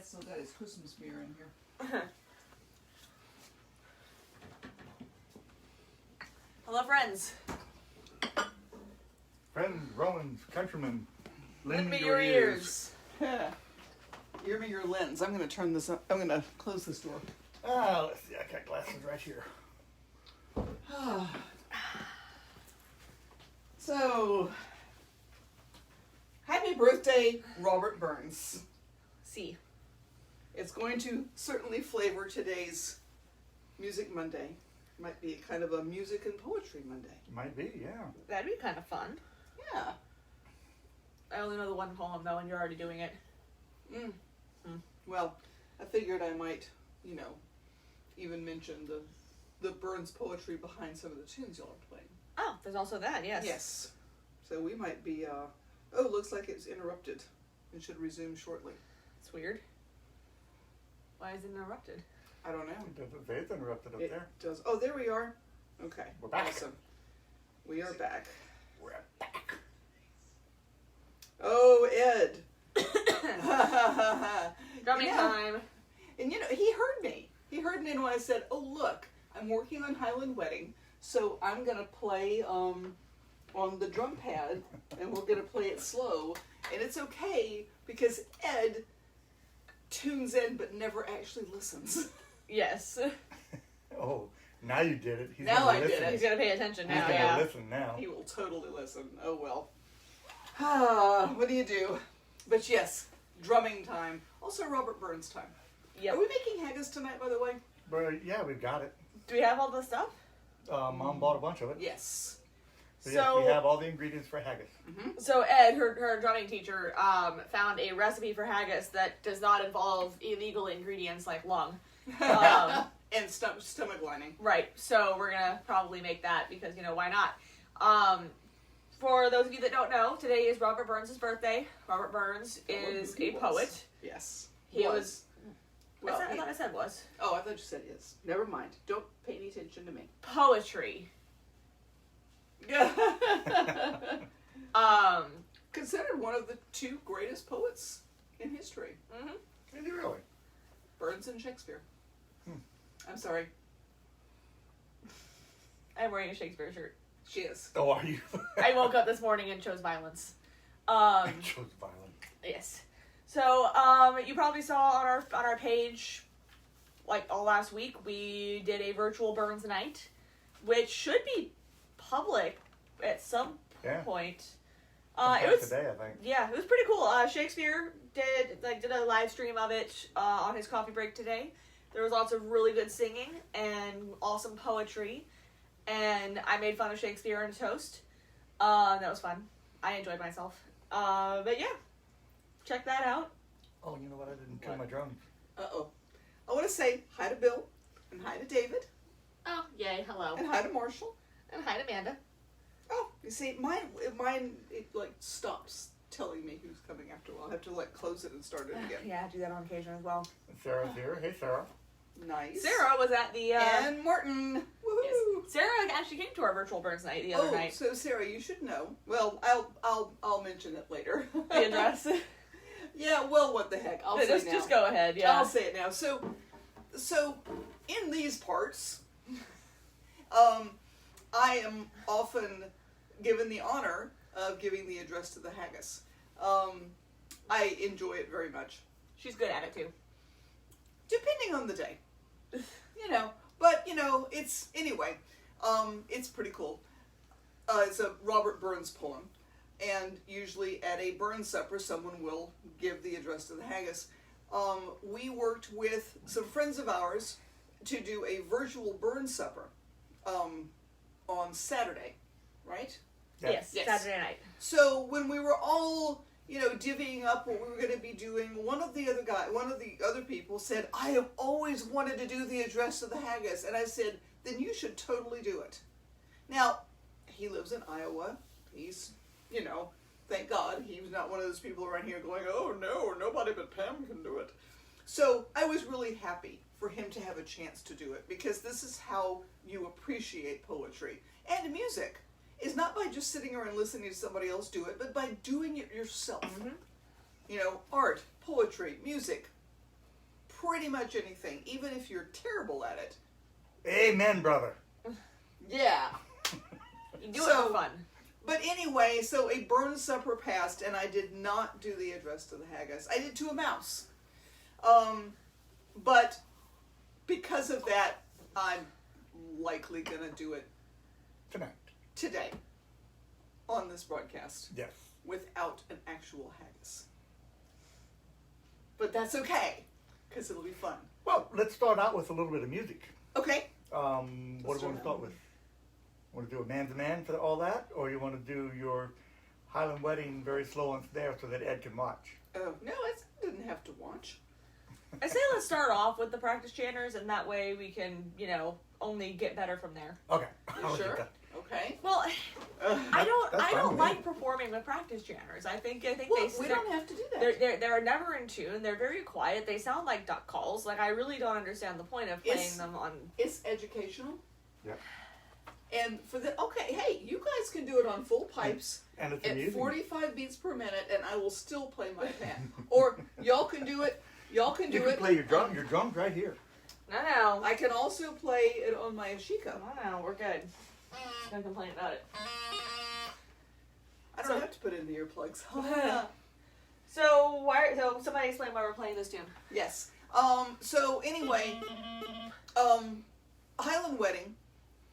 Dad's still got his Christmas beer in here. Hello, friends. Friends, Romans, countrymen, Lend me your ears. Ear me your lens. I'm going to turn this up. I'm going to close this door. Let's see. I got glasses right here. So, happy birthday, Robert Burns. See. It's going to certainly flavor today's Music Monday. Might be kind of a music and poetry Monday. Might be, yeah. That'd be kind of fun. Yeah. I only know the one poem, though, and you're already doing it. Well, I figured I might, even mention the Burns poetry behind some of the tunes y'all are playing. Oh, there's also that, yes. Yes. So we might be, looks like it's interrupted and should resume shortly. It's weird. Why is it interrupted? I don't know. It doesn't say it's interrupted up It there. does. Oh, there we are. Okay. We're back. Awesome. We are back. We're back. Oh, Ed. Drumming time. And he heard me. He heard me when I said, "Oh, look, I'm working on Highland Wedding, so I'm gonna play on the drum pad, and we're gonna play it slow, and it's okay because Ed tunes in but never actually listens." Yes. Oh, now you did it. He's Now gonna I did listen. it. He's gonna pay attention He's now, gonna yeah. listen now. He will totally listen. Oh well. What do you do? But yes, drumming time. Also Robert Burns time. Yep. Are we making haggis tonight, by the way? But yeah, we've got it. Do we have all the stuff? Mom bought a bunch of it. Yes. So yes, we have all the ingredients for haggis. So Ed, her drumming teacher, found a recipe for haggis that does not involve illegal ingredients like lung. And stomach lining. Right, so we're gonna probably make that because, why not? For those of you that don't know, today is Robert Burns' birthday. Robert Burns is a poet. Yes. He was. Well, I thought I said was. Oh, I thought you said is. Never mind. Don't pay any attention to me. Poetry. Considered one of the two greatest poets in history. Is he really? Burns and Shakespeare. I'm sorry. I'm wearing a Shakespeare shirt. She is. Oh, are you? I woke up this morning and chose violence. I chose violence. Yes. So, you probably saw on our page, like all last week, we did a virtual Burns night, which should be public at some point. Sometime It was today, I think. Yeah, it was pretty cool. Shakespeare did a live stream of it on his coffee break today. There was lots of really good singing and awesome poetry, and I made fun of Shakespeare and toast. That was fun. I enjoyed myself. But yeah, check that out. Oh, you know what? I didn't turn my drone. Uh-oh. I want to say hi to Bill, and hi to David, Oh, yay! Hello, and hi to Marshall. and hi to Amanda. Oh, you see, mine, it stops telling me who's coming after a while. I have to close it and start it again. Yeah, I do that on occasion as well. And Sarah's here. Hey, Sarah. Nice. Sarah was at the and Martin. Woohoo! Sarah actually came to our virtual Burns night the other night. So Sarah, you should know. Well, I'll mention it later. The address. Yeah. Well, what the heck? I'll say now. Just go ahead. Yeah. I'll say it now. So in these parts, I am often given the honor of giving the address to the haggis. I enjoy it very much. She's good at it too. Depending on the day. But it's pretty cool. It's a Robert Burns poem, and usually at a Burns supper, someone will give the address to the haggis. We worked with some friends of ours to do a virtual Burns supper on Saturday, right? Yes. Saturday night. So when we were all, divvying up what we were going to be doing, one of the other people said, "I have always wanted to do the address to the haggis," and I said, "Then you should totally do it." Now, he lives in Iowa. He's, thank God, he's not one of those people around here going, "Oh no, nobody but Pam can do it." So I was really happy for him to have a chance to do it, because this is how you appreciate poetry and music. Is not by just sitting around listening to somebody else do it, but by doing it yourself. Art, poetry, music, pretty much anything, even if you're terrible at it. Amen, brother. Yeah. You do it So- for fun. But anyway, so a burn supper passed, and I did not do the address to the haggis. I did to a mouse. But because of that, I'm likely going to do it Tonight. today on this broadcast Yes. without an actual haggis. But that's okay, because it'll be fun. Well, let's start out with a little bit of music. Okay. What do Let's you want do to start with? Want to do a man-to-man for all that? Or you want to do your Highland Wedding very slow and snare so that Ed can watch? Oh, no, I didn't have to watch. I say let's start off with the practice chanters, and that way we can, only get better from there. Okay. You I'll get sure? that. Okay. Well, Uh, I don't that's fine with me. like performing with practice chanters. I think well, we they're, don't have to do that. they're never in tune. They're very quiet. They sound like duck calls. Like I really don't understand the point of playing It's- them on. It's educational. Yeah. And for the hey, you guys can do it on full pipes And it's at amusing. 45 beats per minute, and I will still play my pan. Or y'all can do it. Y'all can do You can it. play your drum. Your drum's right here. No, I can also play it on my ashiko. no, we're good. Just gonna complain about it. I don't So- have to put in the earplugs. So somebody explain why we're playing this tune. Yes. So anyway, Highland Wedding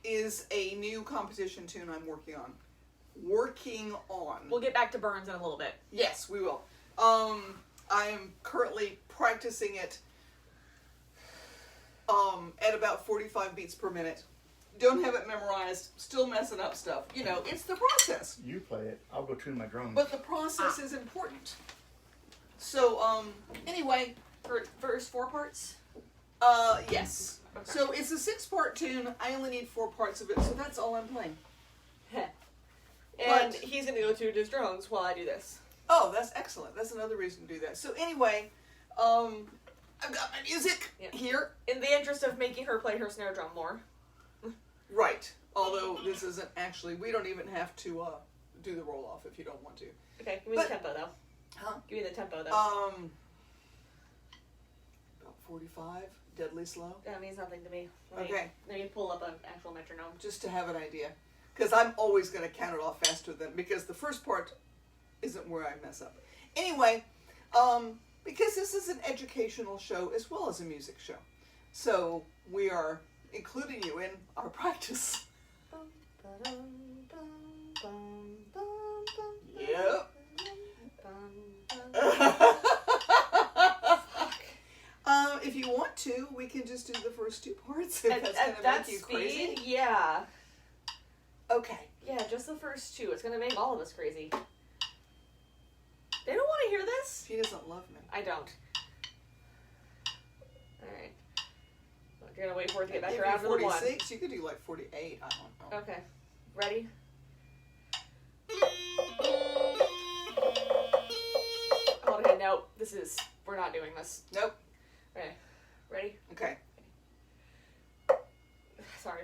is a new competition tune I'm working on. We'll get back to Burns in a little bit. Yes, we will. I am currently practicing it at about 45 beats per minute. Don't have it memorized, still messing up stuff. It's the process. You play it. I'll go tune my drum. But the process is important. So, anyway, First 4 parts. yes. Okay. So it's a 6-part tune. I only need 4 parts of it, so that's all I'm playing. And But- he's gonna go to his drones while I do this. Oh, that's excellent. That's another reason to do that. So anyway, I've got my music Yeah. here. In the interest of making her play her snare drum more. Right. Although this isn't actually, we don't even have to do the roll off if you don't want to. Okay, give me But- the tempo though. Huh? Give me the tempo though. About 45, deadly slow, That means nothing to me. Okay. Let me pull up an actual metronome. just to have an idea. Because I'm always going to count it off faster than, because the first part isn't where I mess up. Anyway, because this is an educational show as well as a music show. So we are including you in our practice. Yep. If you want to, we can just do the first 2 parts if that's going At to that make you speed, crazy. yeah. Okay. Yeah, just the first 2. It's gonna make all of us crazy. They don't want to hear this. She doesn't love me. I don't. Alright. You're gonna wait for it to get back If around to the 1. 46, you could do like 48. I don't know. Okay. Ready? Oh, okay, no. We're not doing this. Nope. Okay. Ready? Okay. Sorry.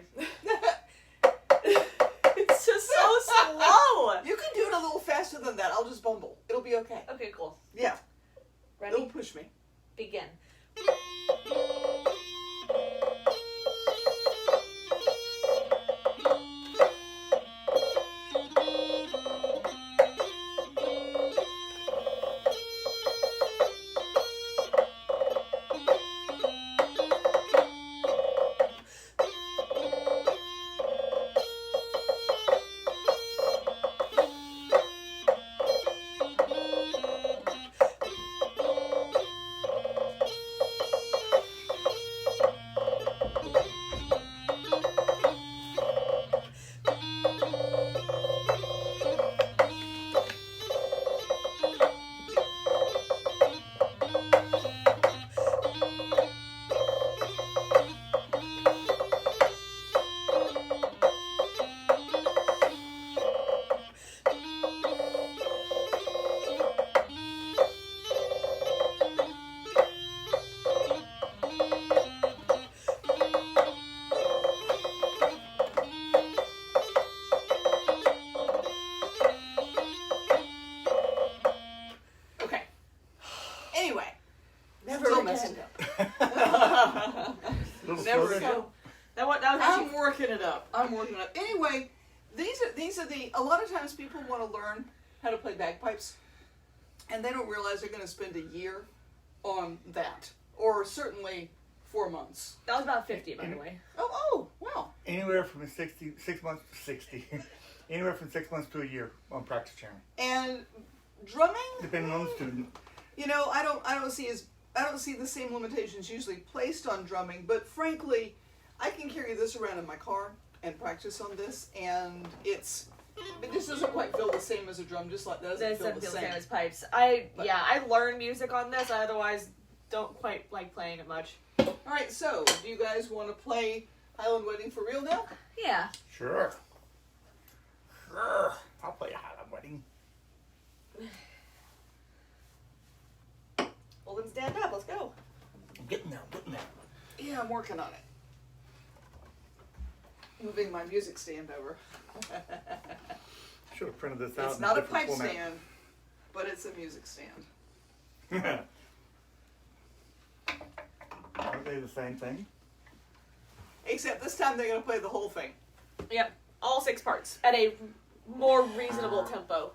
It's just so slow! You can do it a little faster than that. I'll just bumble. It'll be okay. Okay, cool. Yeah. It'll Ready? push me. Begin. Never mess again. it up. Little Never further. again. That was actually I'm working it up. Anyway, these are a lot of times people want to learn how to play bagpipes, and they don't realize they're going to spend a year on that, or certainly 4 months. that was about 50, by the way. Oh, wow. Anywhere from 6 months to 60. Anywhere from 6 months to a year on practice channel, And drumming, depending on the student. you know, I don't see the same limitations usually placed on drumming, but frankly, I can carry this around in my car and practice on this, and it just doesn't quite feel the same as a drum, just like that doesn't This feel doesn't the feel the same. same as pipes. But- I learned music on this. I otherwise don't quite like playing it much. All right, so do you guys want to play Highland Wedding for real now? Yeah. Sure. Sure. I'll play a Highland Wedding. Well, then stand up. Let's go. I'm getting there. Yeah, I'm working on it. Moving my music stand over. Should have printed this out. It's in not a different pipe format. stand, but it's a music stand. Aren't they the same thing? Except this time they're going to play the whole thing. Yep. All 6 parts at a more reasonable tempo.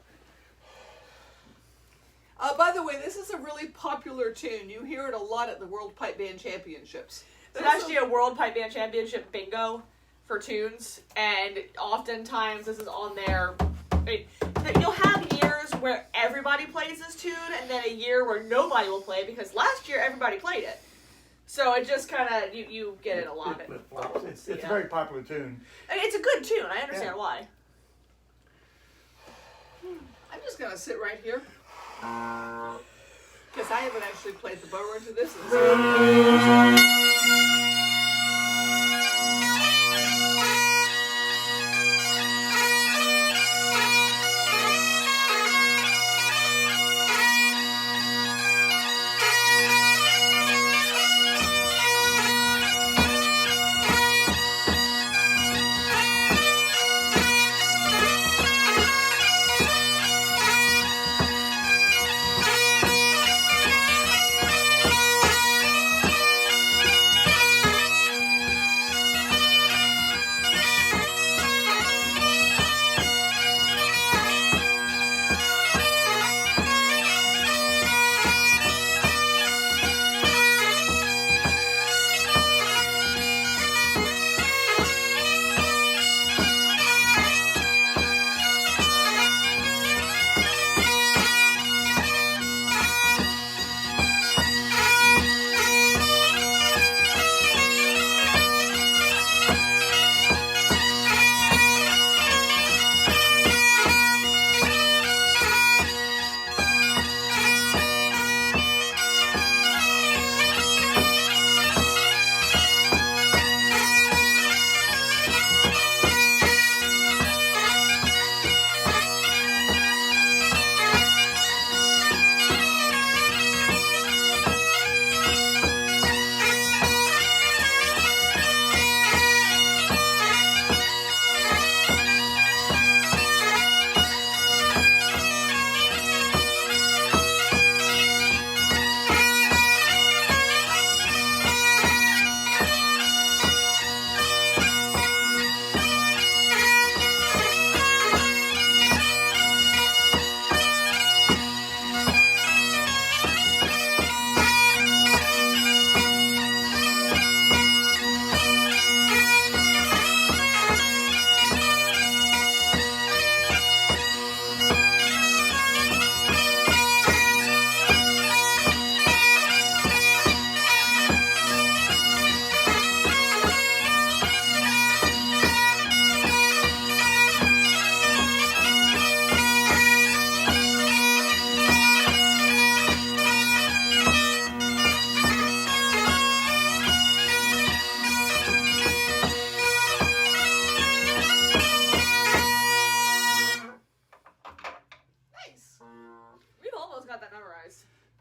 By the way, this is a really popular tune. You hear it a lot at the World Pipe Band Championships. There's actually a World Pipe Band Championship bingo for tunes, and oftentimes this is on there. You'll have years where everybody plays this tune, and then a year where nobody will play it because last year everybody played it. So it just kind of, you get it a lot. It flip-flops. It's a Yeah. very popular tune. It's a good tune. I understand Yeah. why. I'm just going to sit right here. Because I haven't actually played the bow run to this.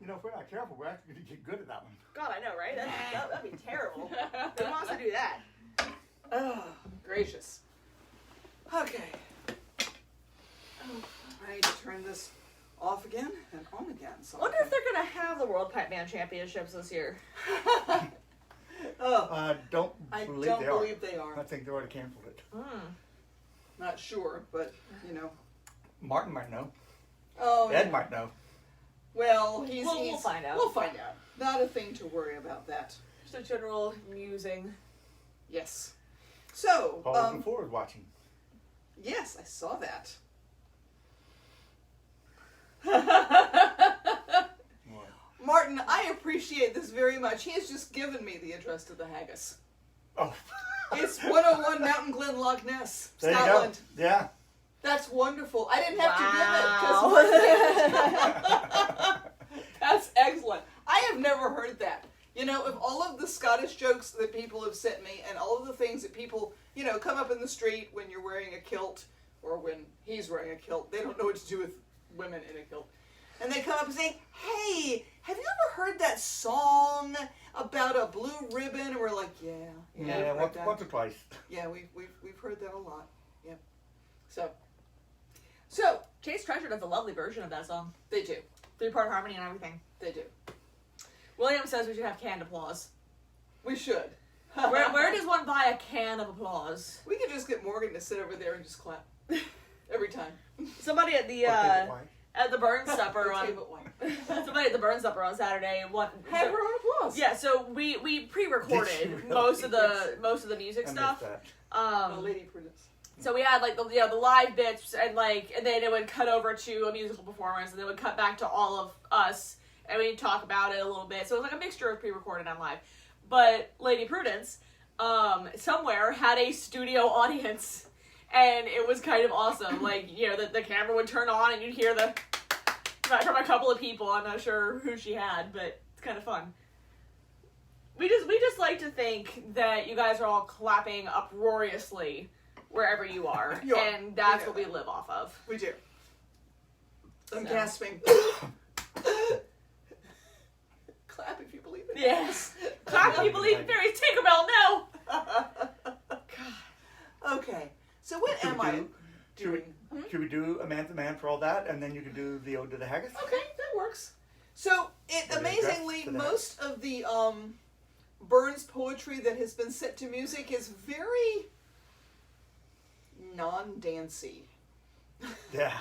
If we're not careful, we're actually going to get good at that one. God, I know, right? That'd be terrible. Who wants to do that? Oh, gracious. Okay. I need to turn this off again and on again. song. Wonder if they're gonna have the World Pipe Band Championships this year. Oh, Don't I believe don't they are. believe they are. I think they already canceled it. Not sure, but you know. Martin might know. Oh, Ed yeah. might know. Well, We'll find out. We'll find out. Not a thing to worry about that. Just a general musing. Yes. So, Paul before was watching. yes, I saw that. What? Martin, I appreciate this very much. He has just given me the address to the haggis. Oh, It's 101 Mountain Glen, Loch Ness, there Scotland. you go. Yeah. That's wonderful. I didn't have Wow. to give it. That's excellent. I have never heard that. You know, of all of the Scottish jokes that people have sent me and all of the things that people, you know, come up in the street when you're wearing a kilt or when he's wearing a kilt, they don't know what to do with women in a kilt. And they come up and say, hey, have you ever heard that song about a blue ribbon? And we're like, yeah, we've heard once that. or twice. Yeah, we've heard that a lot. Yep. So Chase Treasure does a lovely version of that song. they do. 3-part harmony and everything. They do. William says we should have canned applause. We should. Where does one buy a can of applause? We could just get Morgan to sit over there and just clap every time. Somebody at the at the Burns supper Okay, on but why? somebody at the Burns supper on Saturday Have her own applause. Yeah, so we Did you pre-recorded really? most of the music I stuff. missed that. Oh, Lady Prudence. So we had like the live bits and then it would cut over to a musical performance and then it would cut back to all of us and we'd talk about it a little bit. So it was like a mixture of pre-recorded and live. But Lady Prudence, somewhere had a studio audience and it was kind of awesome. Like, you know, the camera would turn on and you'd hear from a couple of people. I'm not sure who she had, but it's kind of fun. We just like to think that you guys are all clapping uproariously wherever you are, You are. and that's We know what we that. live off of. We do. I'm So. gasping. Clap if you believe it. Yes. Clap if you believe in fairies. Tinkerbell, no! Okay. So what Should am we I do- doing? Should we do a man to man for all that, and then you can do the ode to the haggis? Okay, that works. So it Or the address amazingly, to that. most of the Burns poetry that has been set to music is very non-dancey. Yeah.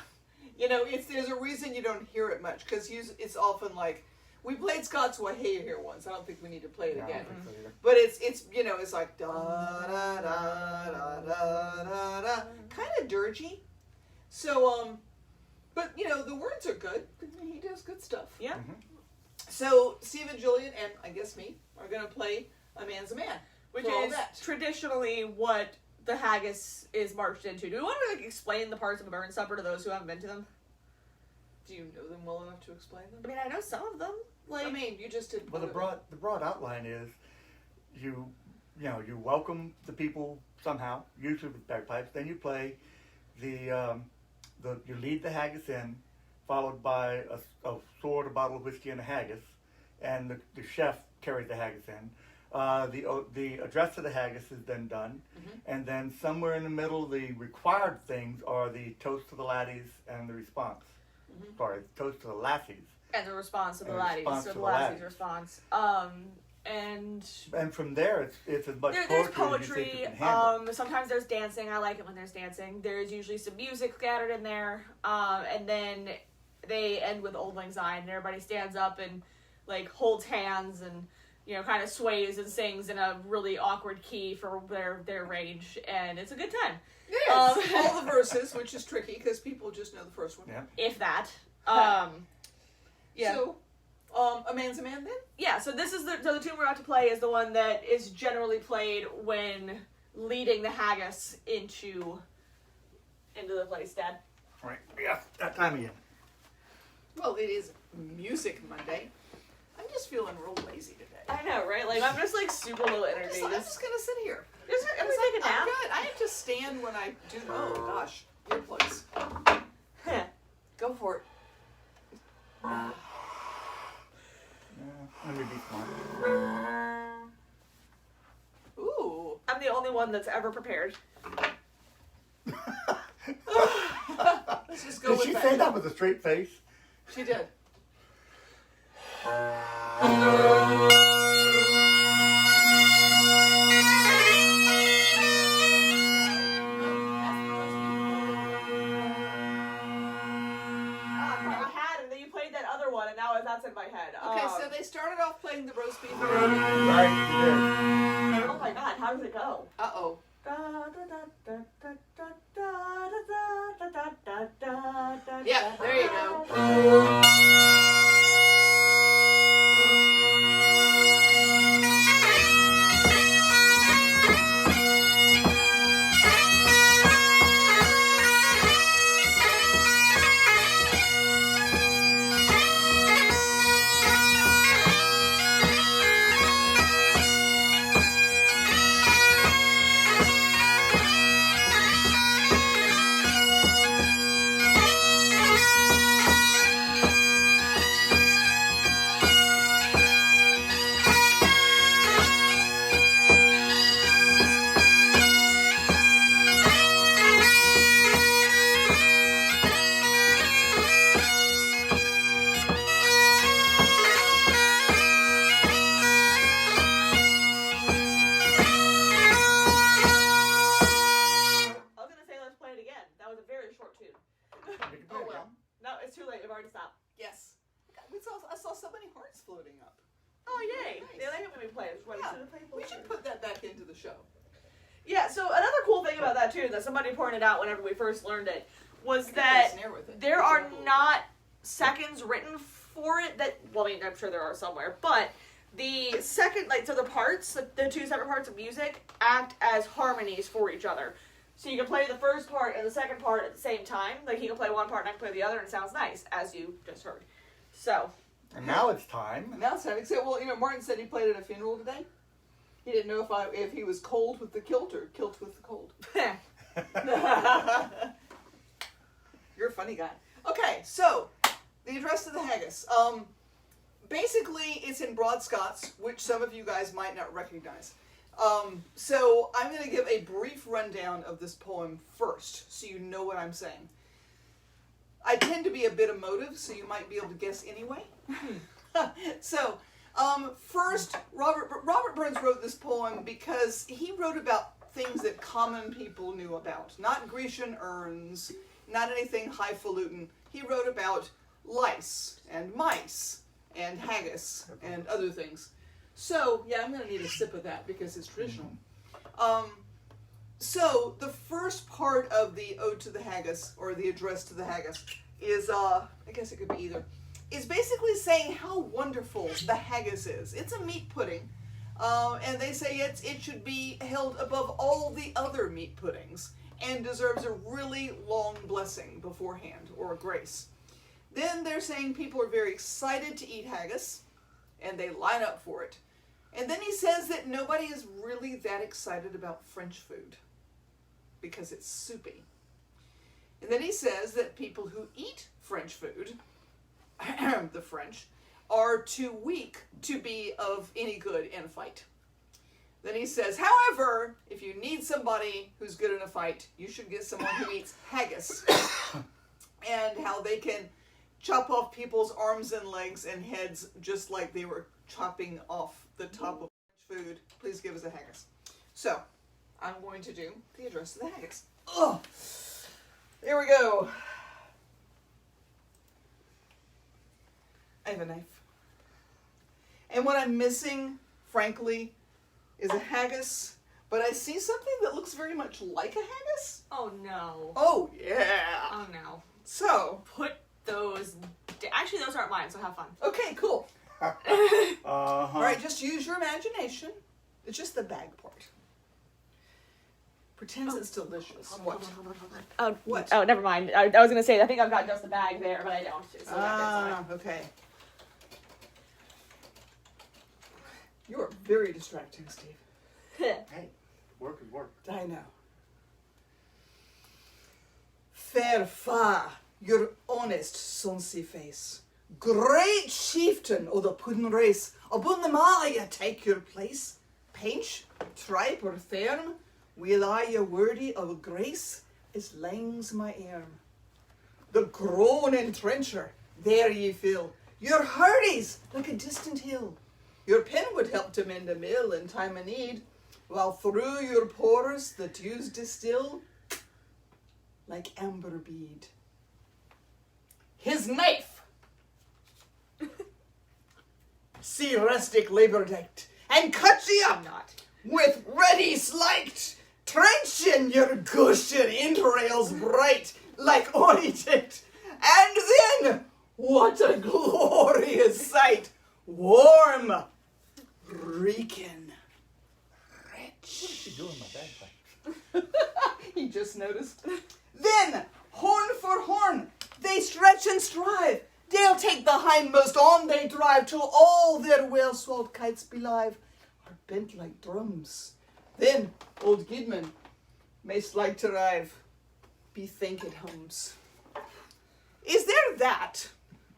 You know, there's a reason you don't hear it much because it's often like we played Scott's Wahey here once. I don't think we need to play it No, I again. don't think so either. But it's you know it's like da da da da da da da, kind of dirgy. So but you know the words are good. He does good stuff. Yeah. So Steve and Julian and I guess me are gonna play A Man's a Man, Which for all is that. traditionally what the haggis is marched into. Do we want to explain the parts of a Burns supper to those who haven't been to them? Do you know them well enough to explain I them? mean, I know some of them. I mean, you just did. Well, the broad outline is you welcome the people somehow, usually with bagpipes. Then you play you lead the haggis in, followed by a sword, a bottle of whiskey, and a haggis, and the chef carries the haggis in. The address to the haggis is then done, and then somewhere in the middle, the required things are the toast to the laddies and the response. Sorry, toast to the lassies. And the response of the And laddies, response so to the the lassies' laddies. response. And And from there, it's as much there's poetry as you think poetry. you can handle. Sometimes there's dancing. I like it when there's dancing. There's usually some music scattered in there. And then they end with Old Lang Syne, and everybody stands up and like holds hands and kind of sways and sings in a really awkward key for their range, and it's a good time. Yes, all the verses, which is tricky because people just know the first one. Yeah. If that. Yeah. So, A Man's a Man then? Yeah, so this is the tune we're about to play is the one that is generally played when leading the haggis into the place, Dad. Right. Yeah, that time again. Well, it is Music Monday. I'm just feeling real lazy today. I know, right? Like, I'm just like super low energy. I'm just gonna sit here. I'm gonna take a nap. I'm good. I have to stand when I do. Oh gosh, earplugs. Go for it. Yeah, let me be smart. Ooh. I'm the only one that's ever prepared. Let's just go Did with she that. say that with a straight face? She did. I had, and then you played that other one, and now that's in my head. Okay, so they started off playing the roast beef. Right, Oh my god, how does it go? Uh-oh. Yeah, there you go. I was gonna say let's play it again. That was a very short tune. Oh well. No, it's too late. I've already stopped. Yes. I saw so many hearts floating up. Oh yay! Nice. They like it when we play it. Right Yeah, to the table. we should put that back into the show. Yeah. So another cool thing about that too that somebody pointed out whenever we first learned it was I that got a snare with it. there Which are is cool. not seconds written for it. That well, I mean, I'm sure there are somewhere, but the second, like, so the parts, the two separate parts of music, act as harmonies for each other. So you can play the first part and the second part at the same time. Like, he can play one part and I can play the other, and it sounds nice, as you just heard. So. And now it's time. Now it's time. Except, well, Martin said he played at a funeral today. He didn't know if he was cold with the kilt or kilt with the cold. You're a funny guy. Okay, so the address to the haggis. Basically, it's in Broad Scots, which some of you guys might not recognize. So I'm going to give a brief rundown of this poem first, so you know what I'm saying. I tend to be a bit emotive, so you might be able to guess anyway. So, first, Robert Burns wrote this poem because he wrote about things that common people knew about. Not Grecian urns, not anything highfalutin. He wrote about lice and mice and haggis and other things. So, yeah, I'm going to need a sip of that because it's traditional. So, the first part of the Ode to the Haggis, or the Address to the Haggis, is, I guess it could be either, is basically saying how wonderful the haggis is. It's a meat pudding, and they say it should be held above all the other meat puddings, and deserves a really long blessing beforehand, or a grace. Then they're saying people are very excited to eat haggis, and they line up for it. And then he says that nobody is really that excited about French food, because it's soupy. And then he says that people who eat French food, the French, are too weak to be of any good in a fight. Then he says, however, if you need somebody who's good in a fight, you should get someone who eats haggis. And how they can chop off people's arms and legs and heads just like they were chopping off the top of French food. Please give us a haggis. So, I'm going to do the address of the haggis. Ugh. There we go. I have a knife. And what I'm missing, frankly, is a haggis. But I see something that looks very much like a haggis. Oh no. Oh, yeah. Oh no. So, Put those. Actually, those aren't mine, so have fun. okay, cool. Uh-huh. All right, just use your imagination. It's just the bag part. Pretends it's delicious. What? Oh, What? Oh, never mind. I was gonna say I think I've got just the bag there, but I don't. So Okay. You are very distracting, Steve. Hey, work is work. I know. Fair fa, your honest sonsy face. Great chieftain o' the puddin' race, upon them all ye take your place. Painch, tripe or therm, will I ye worthy of grace, as langs my arm. The groan and trencher, there ye fill, Your hearties like a distant hill. Your pen would help to mend a mill in time of need, while through your pores the dews distill like amber bead. His knife, see rustic labor decked, and cut ye I'm up not. with ready slight, trenching your gushen entrails bright like onyx. And then, what a glorious sight! Warm, reeking, rich. What are you doing my bagpipes? He just noticed. Then, horn for horn, they stretch and strive. They'll take the hindmost on they drive, till all their well-swelled kites belive are bent like drums. Then, old Gidman may like to rive, bethinked hums. Is there that,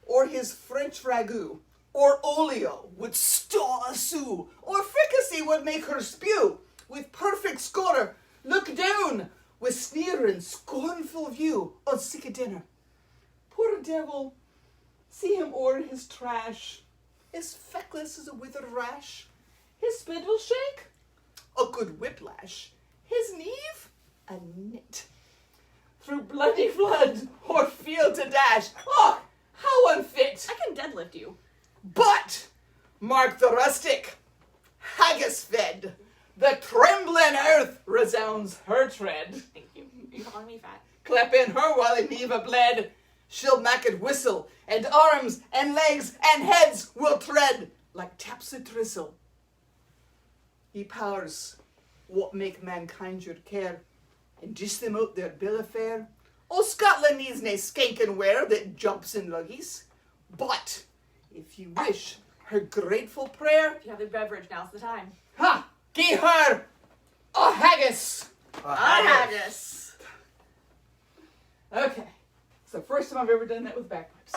or his French ragout, or olio would staw a sou, or fricassee would make her spew, with perfect scorner, look down, with sneer and scornful view, on sick a dinner. Poor devil, see him o'er his trash, as feckless as a withered rash. His spit will shake, a good whiplash. His neve, a knit. Through bloody flood, or field to dash. Oh, how unfit! I can deadlift you. But, mark the rustic, haggis fed. The trembling earth resounds her tread. Thank you. Are you calling me fat? Clap in her while it Neva bled. She'll make it whistle, and arms, and legs, and heads will tread like taps a drizzle. Ye powers, what make mankind your care, and dish them out their bill of fare. Oh, Scotland needs nae skankin' ware that jumps in luggies. But, if you wish her grateful prayer, If you have the beverage, now's the time. ha! Gie her a haggis! Haggis. Okay. It's the first time I've ever done that with bagpipes.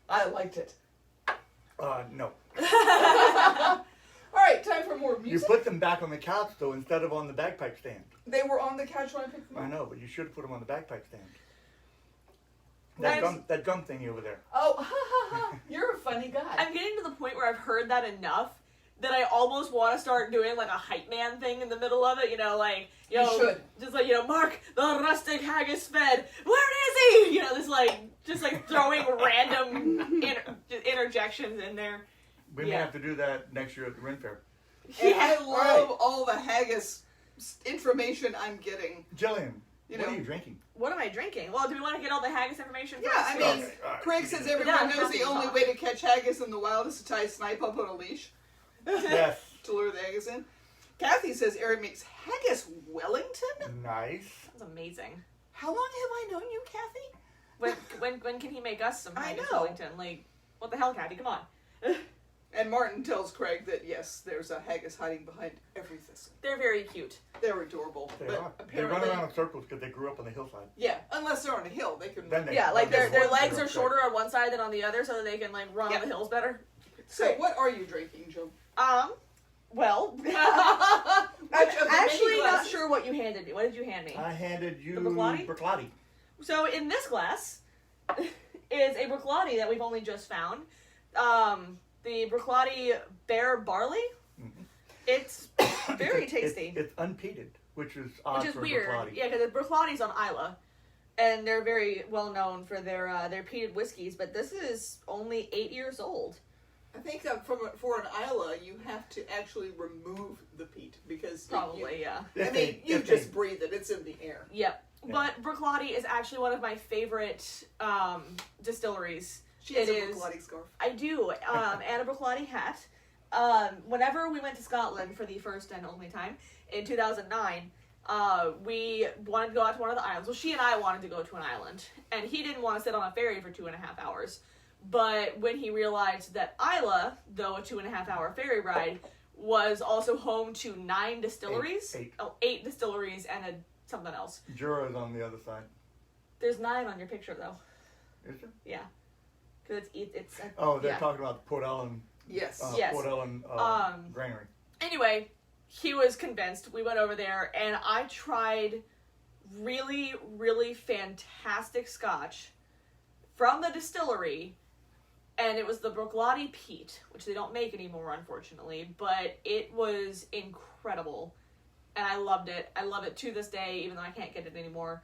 I liked it. No. Alright, time for more You music. put them back on the couch, though, instead of on the bagpipe stand. They were on the couch when I picked them I up. know, but you should have put them on the bagpipe stand. That's- That drum thingy over there. Oh, ha ha ha. You're a funny guy. I'm getting to the point where I've heard that enough that I almost want to start doing like a hype man thing in the middle of it. You know, like You should. just like Mark the rustic haggis fed. Where is he? Just like throwing random interjections in there. We may Yeah. have to do that next year at the Ren Fair. And I Yeah. love all the haggis information I'm getting. Jillian, You what know. are you drinking? What am I drinking? Well, do we want to get all the haggis information Yeah, first? I mean, Okay, all right. Craig says everyone Yeah, knows happy the to only talk. way to catch haggis in the wild is to tie a snipe up on a leash Yes. to lure the haggis in. Kathy says Eric makes haggis Wellington? Nice. That's amazing. How long have I known you, Kathy? When can he make us some I haggis know. Wellington? Like, what the hell, Kathy? Come on. And Martin tells Craig that yes, there's a haggis hiding behind every thistle. They're very cute. They're adorable. They but are. They apparently, run around in circles because they grew up on the hillside. yeah, unless they're on a hill, they can. Then they- Yeah, like their They're legs right. are shorter on one side than on the other, so that they can like run Yep. on the hills better. So, what are you drinking, Joe? Well, Which of the actually many not glasses? sure what you handed me. What did you hand me? I handed you The Bruichladdich? Bruichladdich. So in this glass is a Bruichladdich that we've only just found. The Bruichladdich Bear Barley. Mhm. It's very It's- tasty, It's unpeated, which is odd which is for weird. Bruichladdich. Yeah, because the Bruichladdich on Isla, and they're very well known for their peated whiskeys. But this is only 8 years old. I think for an Isla, you have to actually remove the peat because Probably, yeah. I If mean, they- you if just they- breathe it; it's in the air. Yep. Yeah. But Bruichladdich is actually one of my favorite distilleries. She has It a is. Bruichladdich scarf. I do. And a Bruichladdich hat. Whenever we went to Scotland for the first and only time in 2009, we wanted to go out to one of the islands. Well, she and I wanted to go to an island, and he didn't want to sit on a ferry for 2.5 hours. But when he realized that Isla, though a 2.5 hour ferry ride, was also home to 9 distilleries. Eight. Oh, 8 distilleries and something else. Jura's on the other side. There's 9 on your picture, though. Is there? Yeah. Because it's Oh, they're yeah. talking about Port Ellen. Yes. Yes. Port Ellen Um, Granary. Anyway, he was convinced. We went over there, and I tried really, really fantastic scotch from the distillery, and it was the Bruichladdich Peat, which they don't make anymore, unfortunately, but it was incredible, and I loved it. I love it to this day, even though I can't get it anymore.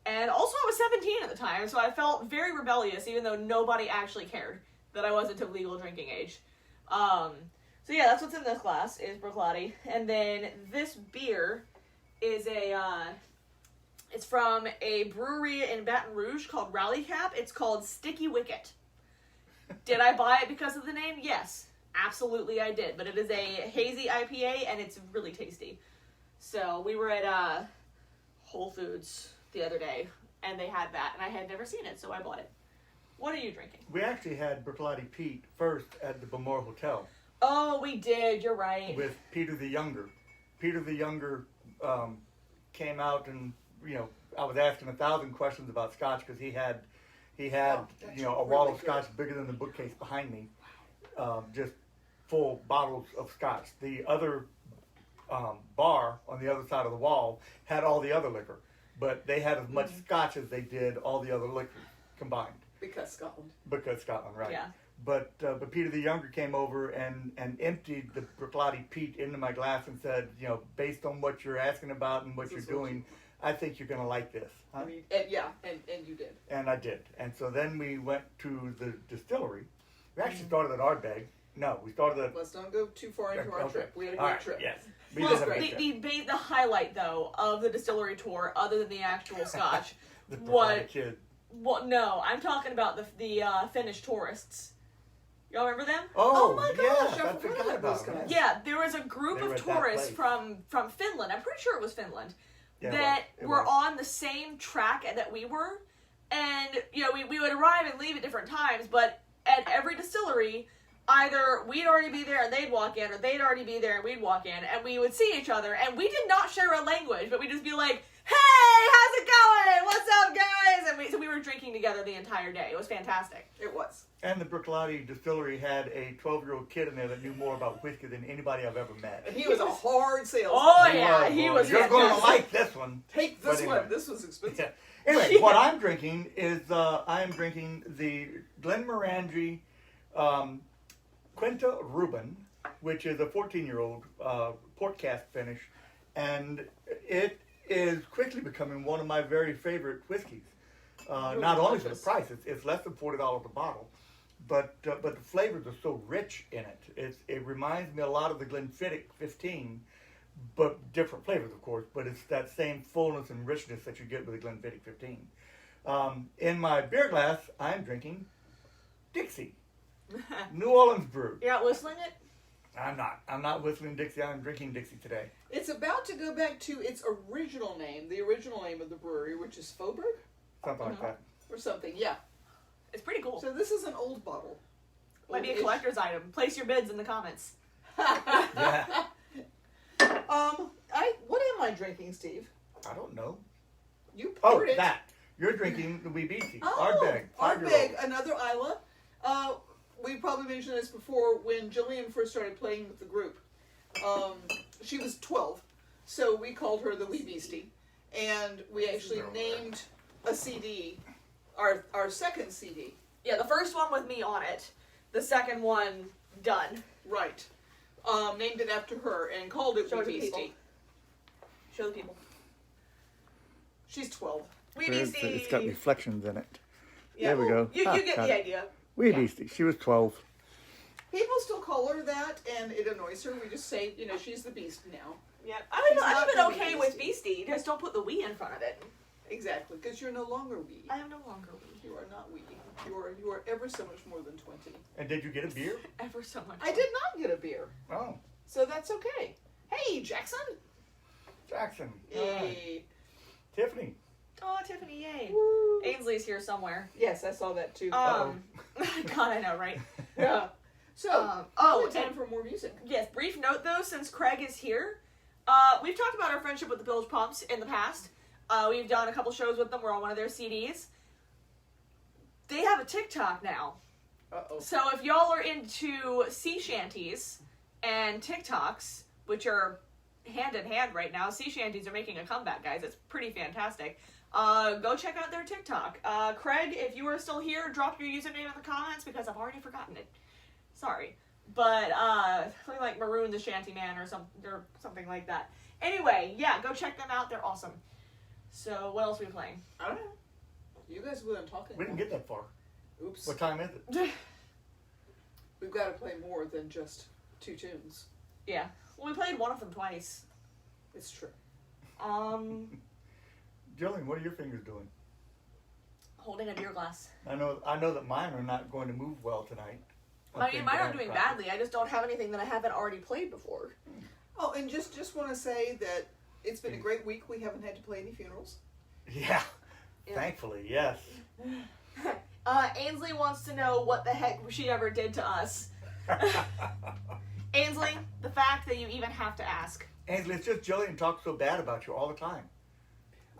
And also I was 17 at the time, so I felt very rebellious, even though nobody actually cared that I wasn't of legal drinking age. So yeah, that's what's in this glass, is Bruichladdich. And then this beer is it's from a brewery in Baton Rouge called Rally Cap. It's called Sticky Wicket. Did I buy it because of the name? Yes, absolutely I did. But it is a hazy IPA, and it's really tasty. So we were at Whole Foods the other day, and they had that, and I had never seen it, so I bought it. What are you drinking? We actually had Bruichladdich Pete first at the Balmoral Hotel Oh, we did. You're right. with Peter the Younger. Peter the Younger came out, and I was asking 1,000 questions about Scotch because he had Oh, that's a wall really of Scotch bigger than the bookcase behind me, just full bottles of Scotch. The other bar on the other side of the wall had all the other liquor, but they had as much Scotch as they did all the other liquor combined. Because Scotland. Because Scotland, right? Yeah. But Peter the Younger came over and emptied the Bruichladdich Peat into my glass and said, based on what you're asking about and what This you're is what doing, I think you're going to like this. Huh? I mean, and you did. And I did. And so then we went to the distillery. We actually started at Ardbeg. No, we started at... Let's not go too far into our Okay. trip. We had a All great right, trip. yes. We Well, did have a great trip. the highlight, though, of the distillery tour, other than the actual Scotch, The what- Bruichladdich Kid. well, no, I'm talking about the Finnish tourists. Y'all remember them? Oh, my yeah, gosh, I I forgot forgot about about those them. guys. Yeah, there was a group They were of at that tourists place. from Finland. I'm pretty sure it was Finland. Yeah, that it were was. on the same track that we were. And, we would arrive and leave at different times, but at every distillery, either we'd already be there and they'd walk in, or they'd already be there and we'd walk in, and we would see each other, and we did not share a language, but we'd just be like, hey, how's it going? What's up, guys? And so we were drinking together the entire day. It was fantastic. It was. And the Bruichladdich distillery had a 12-year-old kid in there that knew more about whiskey than anybody I've ever met. And he was a hard salesman. Oh, yeah, he was You're going to fantastic. like this one. Take this But anyway. one. This was expensive. Yeah. Anyway, Yeah. what I'm drinking is I am drinking the Glenmorangie Quinta Reuben, which is a 14-year-old port cask finish, and it is quickly becoming one of my very favorite whiskeys. Really Not only for the delicious. price, it's less than $40 a bottle, but the flavors are so rich in it. It reminds me a lot of the Glenfiddich 15, but different flavors, of course. But it's that same fullness and richness that you get with the Glenfiddich 15. In my beer glass, I'm drinking Dixie, New Orleans brew. You're not whistling it? I'm not whistling Dixie. I'm drinking Dixie today. It's about to go back to its original name, the original name of the brewery, which is Faubourg Something like that. or something. Yeah. It's pretty cool. So this is an old bottle. Might be a Old-ish. collector's item. Place your bids in the comments. Yeah. What am I drinking, Steve? I don't know. You Oh, poured it. that. You're drinking the Wee Beastie. Oh, Ardbeg. 5-year-old. Ardbeg, another Isla. We probably mentioned this before when Jillian first started playing with the group. She was 12, so we called her the Wee Beastie, and we actually named a CD, our second CD. Yeah, the first one with me on it. The second one, done. Right. Named it after her and called it Show it Wee to Beastie. people. Show the people. She's 12. Wee It's Beastie. got reflections in it. Yeah, There we go. You get got the it. idea. Wee Yeah. Beastie. She was 12. People still call her that, and it annoys her. We just say, she's the Beast now. Yeah, She's I'm not even the okay Wee with Beastie. Beastie. Just don't put the Wee in front of it. Exactly, because you're no longer Wee. I am no longer Wee. You are not Wee. You are ever so much more than 20. And did you get a beer? Ever so much. I did not get a beer, Oh, so that's okay. Hey, Jackson. Jackson. Hey. Tiffany. Oh, Tiffany, yay. Woo. Ainsley's here somewhere. Yes, I saw that too. God, I know, right? Yeah. So, time and for more music. yes, brief note though, since Craig is here, we've talked about our friendship with the Bilge Pumps in the past. We've done a couple shows with them. We're on one of their CDs. They have a TikTok now. Uh-oh. So if y'all are into sea shanties and TikToks, which are hand in hand right now, sea shanties are making a comeback, guys. It's pretty fantastic. go check out their TikTok. Craig, if you are still here, drop your username in the comments because I've already forgotten it. Sorry. But, something like Maroon the Shantyman or something like that. Anyway, yeah, go check them out. They're awesome. So, what else are we playing? I don't know. You guys weren't talking. We didn't get that far. Oops. What time is it? We've got to play more than just 2 tunes. Yeah. Well, we played one of them twice. It's true. Jillian, what are your fingers doing? Holding a beer glass. I know that mine are not going to move well tonight. I mean, mine aren't doing badly. I just don't have anything that I haven't already played before. Oh, and just want to say that it's been a great week. We haven't had to play any funerals. Yeah. Yeah. Thankfully, yes. Ainsley wants to know what the heck she ever did to us. Ainsley, the fact that you even have to ask. Ainsley, it's just Jillian talks so bad about you all the time.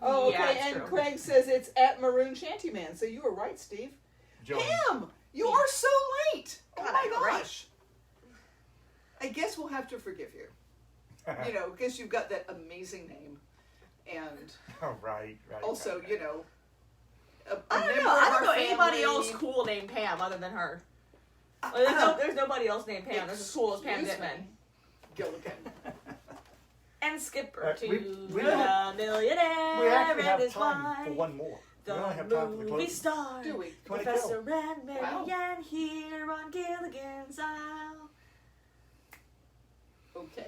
Oh, Yeah, okay. it's And true. Craig says it's at Maroon Shantyman. So you were right, Steve. Jillian. Pam, you are so late. Oh God, my I'm great. gosh. I guess we'll have to forgive you. You know, because you've got that amazing name, and Oh, right. also, right. you know, a I don't member know. of I don't our know anybody family- else cool named Pam other than her. Uh, There's nobody else named Pam. There's as cool as Pam Excuse me. Dittman. Gilligan. And Skipper Right, to we the millionaire We actually and have his time wife. for one more. We The only have time for the movie closing. star. Do we? 22. Professor and Mary Wow. Ann here on Gilligan's Isle. Okay.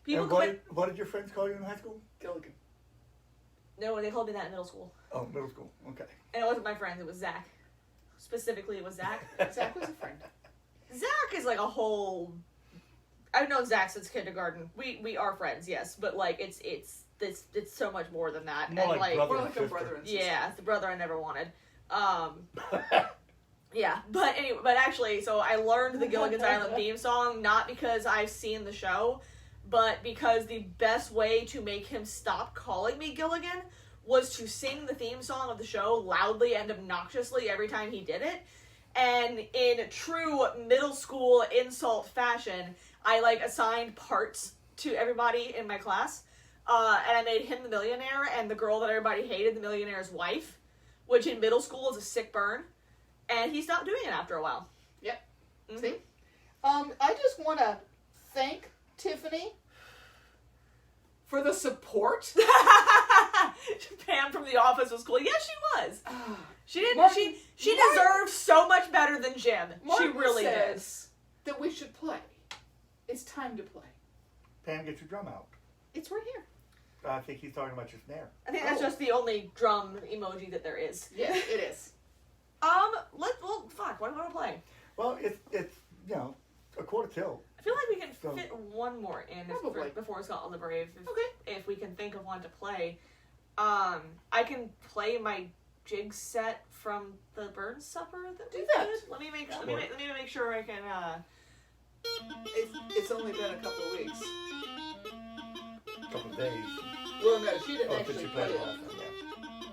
People And quit. what did your friends call you in high school? Gilligan. No, they called me that in middle school. Oh, middle school. Okay. And it wasn't my friends, it was Zach. Specifically, it was Zach. Zach was a friend. Zach is like a whole. I've known Zach since kindergarten. We are friends, yes, but like it's so much more than that. More and like brother We're and like a sister. brother and sister. yeah, it's the brother I never wanted. Yeah, but anyway, but actually, so I learned the Gilligan's Island theme song not because I've seen the show, but because the best way to make him stop calling me Gilligan was to sing the theme song of the show loudly and obnoxiously every time he did it. And in true middle school insult fashion, I like assigned parts to everybody in my class. And I made him the millionaire and the girl that everybody hated the millionaire's wife, which in middle school is a sick burn. And he stopped doing it after a while. Yep. Mhm. See? I just want to thank Tiffany for the support. Pam from The Office was cool. Yeah, she was. She didn't. Martin- she Martin- deserved so much better than Jim. Martin she really did. says that we should play. It's time to play. Pam, get your drum out. It's right here. I think he's talking about your snare. I think that's Oh. just the only drum emoji that there is. Yeah, it is. Fuck. What do we want to play? Well, it's a quarter till. I feel like we can So- fit one more in Probably. before Scotland the Brave. Okay. If we can think of one to play. I can play my jig set from the Burns Supper that we Do that. did. Let me make That let me make sure I can. It's only been a couple of weeks. A couple of days. Well, no, she didn't Oh, actually did you play play it. it?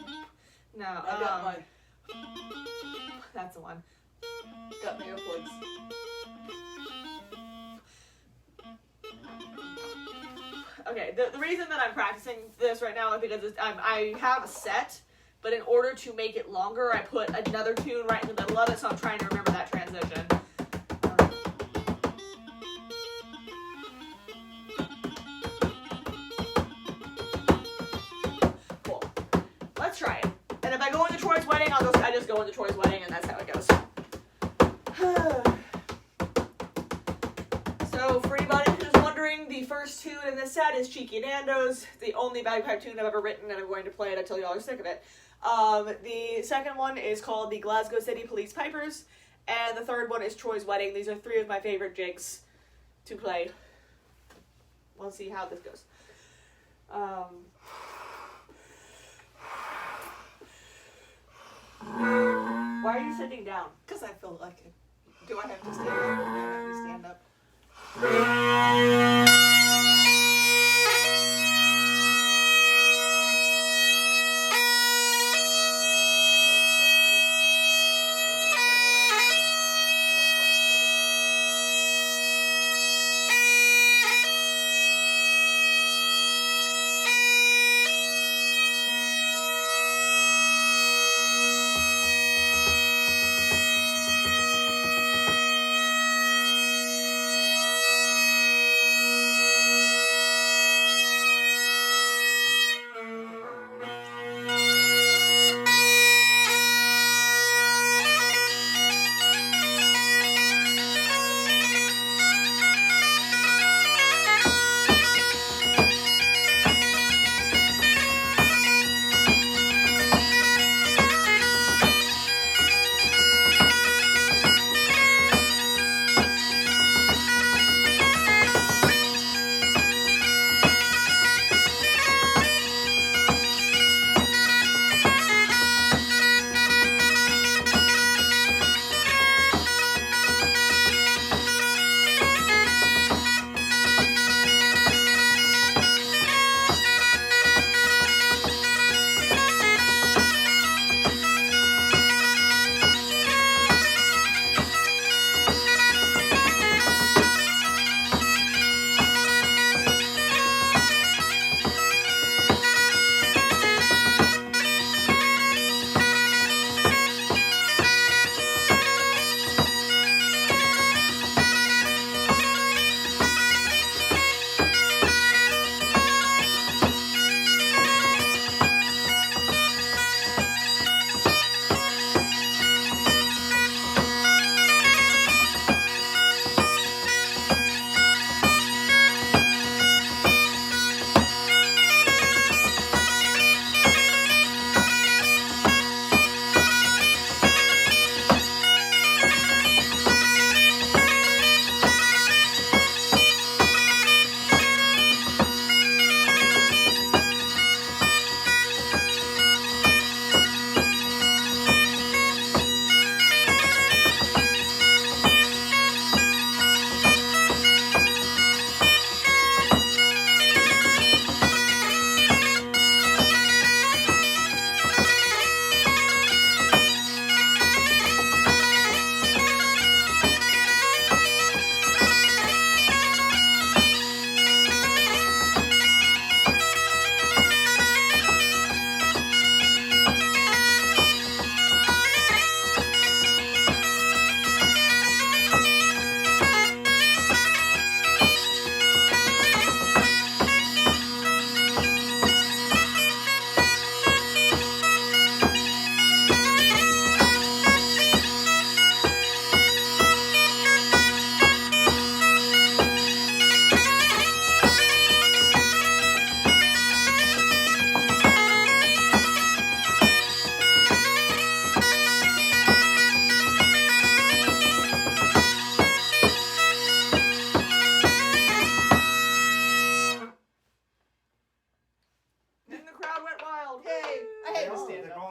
Yeah. No, I got my that's the one. got my earplugs. Okay, the reason that I'm practicing this right now is because I have a set, but in order to make it longer, I put another tune right in the middle of it, so I'm trying to remember that transition. Cool. Let's try it. And if I go into Troy's wedding, I just go into Troy's wedding, and that's how it goes. So, for anybody who's wondering, the first tune in this set is Cheeky Nando's, the only bagpipe tune I've ever written, and I'm going to play it until y'all are sick of it. The second one is called the Glasgow City Police Pipers, and the third one is Troy's Wedding. These are three of my favorite jigs to play. We'll see how this goes. Why are you sitting down? Because I feel like it. Do I have to stand up or do I have to stand up?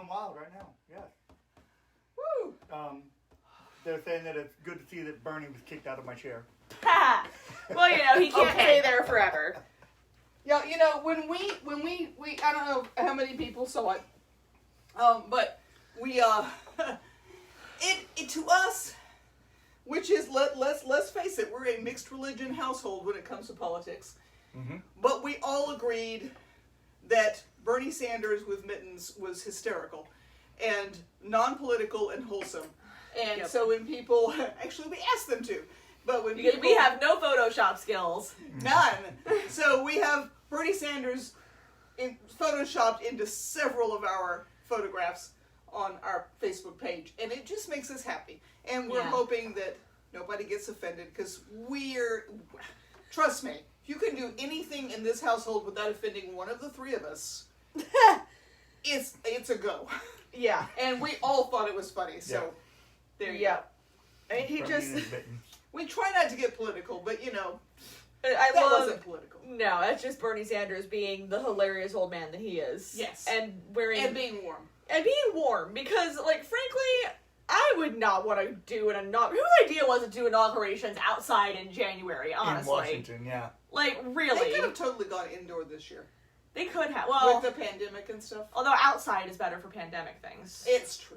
going wild right now. Yes. Woo! They're saying that it's good to see that Bernie was kicked out of my chair. Well, you know, he can't Okay. stay there forever. Yeah, you know, when we I don't know how many people saw it, but we it to us, which is let's face it, we're a mixed religion household when it comes to politics, Mm-hmm. but we all agreed that Bernie Sanders with mittens was hysterical, and non-political and wholesome, and Yep. so when people actually we asked them to. But when Because people, we have no Photoshop skills. none. So we have Bernie Sanders photoshopped into several of our photographs on our Facebook page, and it just makes us happy. And we're Yeah. hoping that nobody gets offended, because trust me, if you can do anything in this household without offending one of the three of us, it's a go. Yeah. And we all thought it was funny, so Yeah. there you Yeah. go. I mean, he From just. Nina's Mittens. We try not to get political, but you know, I that love. wasn't political. No, that's just Bernie Sanders being the hilarious old man that he is. Yes. And wearing. And being warm. And being warm, because, like, frankly, I would not want to do an inauguration. Whose idea was it to do inaugurations outside in January, honestly? In Washington, yeah. Like, really? They could have totally gone indoor this year They could have. Well, with the pandemic and stuff. although outside is better for pandemic things. It's true.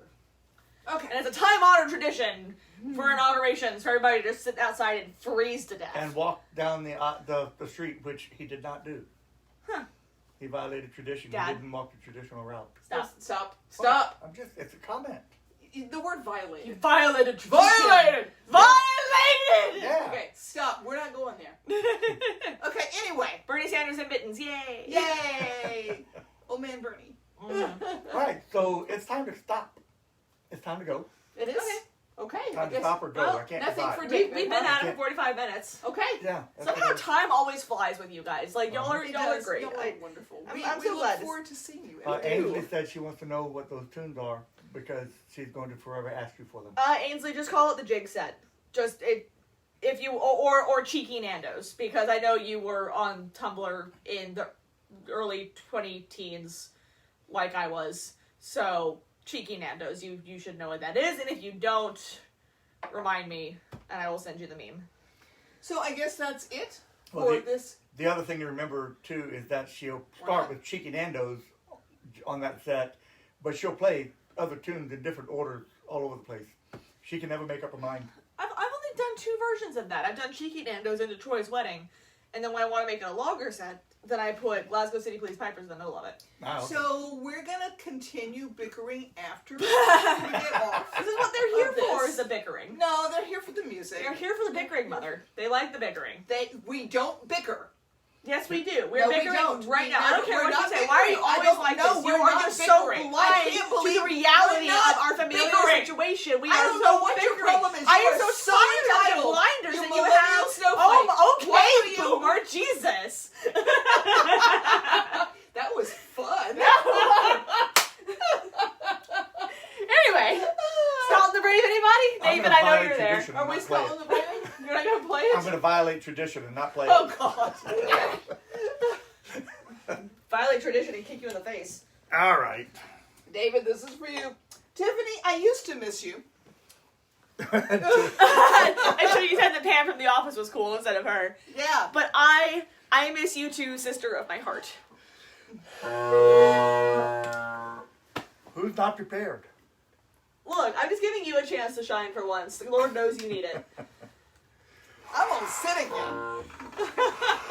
Okay. And it's a time-honored tradition for inaugurations for everybody to just sit outside and freeze to death. And walk down the street, which he did not do. Huh. He violated tradition. Dad. He didn't walk the traditional route. Stop. Stop. It's a comment. The word You violated. violated tradition. Violated! Violated! Yeah. Okay, stop. We're not going there. Okay, anyway. Bernie Sanders and mittens, yay! Yay! Old man Bernie. Mhm. Right, so it's time to stop. It's time to go. It is? Okay. I Time to guess- stop or go. well, I can't nothing decide. for We've David. been huh? at it for 45 minutes. Okay. Yeah. that's Somehow what time always flies with you guys. Like, y'all are It y'all are does. great. Y'all are I- wonderful. I'm We so look glad to- forward to seeing you. it is. every Ainsley day. said she wants to know what those tunes are because she's going to forever ask you for them. Ainsley, just call it the jig set. Just if you or Cheeky Nando's, because I know you were on Tumblr in the early 20-teens, like I was. So Cheeky Nando's, you should know what that is, and if you don't, remind me, and I will send you the meme. So I guess that's it Well, for the- this. The other thing to remember too is that she'll start with Cheeky Nando's on that set, but she'll play other tunes in different orders all over the place. She can never make up her mind. I've only done 2 versions of that. I've done Cheeky Nando's into Troy's wedding, and then when I want to make it a longer set, then I put Glasgow City Police Pipers in the middle of it. Ah, okay. So we're gonna continue bickering after we get off. This is what they're here of for, this. is the bickering. No, they're here for the music. They're here for the bickering, Mother. They like the bickering. We don't bicker. Yes, we do. We're No, we bickering don't. right We now. I don't never- care we're what you not say. Why are you bickering. I always don't like know. this? We're You are not just so bickering. I blind can't to believe the reality we're not of our familiar bickering. situation. We I are don't so know what your bickering. problem is. I You am are so so tired of the entitled. blinders You that you millennial have. snowflake. Oh, okay, Why are you- boomer. Jesus. That was fun. Anyway, Salt the Brave, anybody? I'm David, gonna I know violate you're there. tradition Are and we not play still on it. the brand? You're not going to play I'm it? going to violate tradition and not play Oh it. God. Violate tradition and kick you in the face. All right. David, this is for you. Tiffany, I used to miss you. Until you said that Pam from The Office was cool instead of her. Yeah. But I miss you too, sister of my heart. Who's not prepared? Look, I'm just giving you a chance to shine for once. The Lord knows you need it. I'm gonna sit again.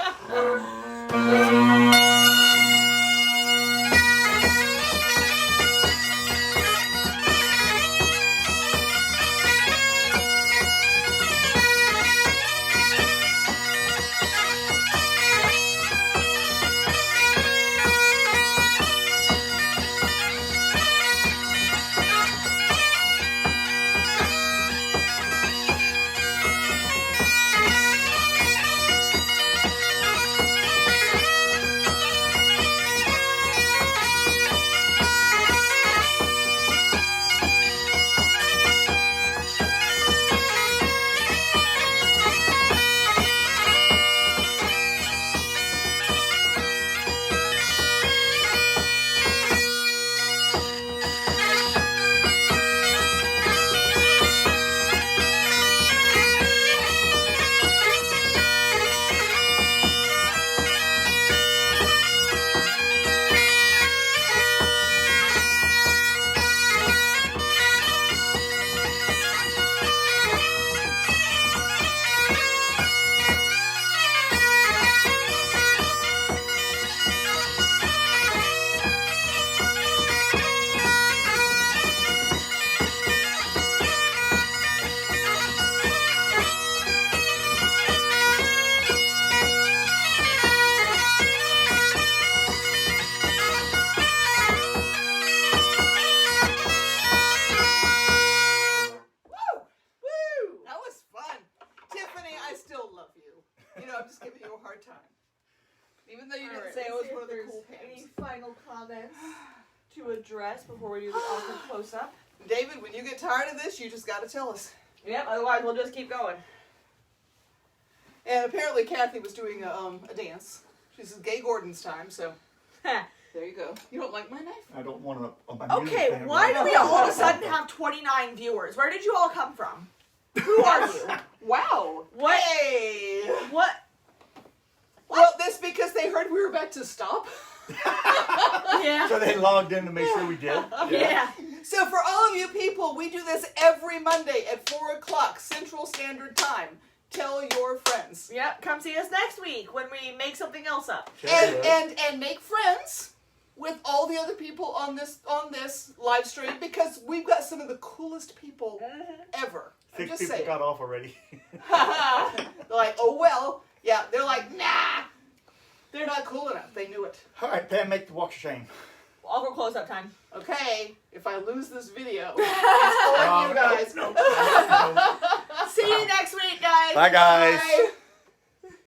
Even though you didn't Alright, say I let's was see one if of the there's cool any pimps. final comments to address before we do the awesome close up. David, when you get tired of this, you just got to tell us. Yep, otherwise we'll just keep going. And apparently Kathy was doing a dance. She says Gay Gordon's time, so there you go. You don't like my knife? I don't want to. Okay, why do we all of a sudden have 29 viewers? Where did you all come from? Who are you? Wow. What? Hey. What? Well, that's because they heard we were about to stop. Yeah. So they logged in to make sure we did. Yeah. So for all of you people, we do this every Monday at 4 o'clock Central Standard Time. Tell your friends. Yep, come see us next week when we make something else up. And make friends with all the other people on this live stream, because we've got some of the coolest people ever. I'm 6 just people saying. got off already. They're like, oh well. Yeah, they're like, nah. They're not cool enough. They knew it. All right, Pam, make the walk of shame. I'll go close up time. Okay, if I lose this video, it's for you guys. No. See you next week, guys. Bye, guys. Bye.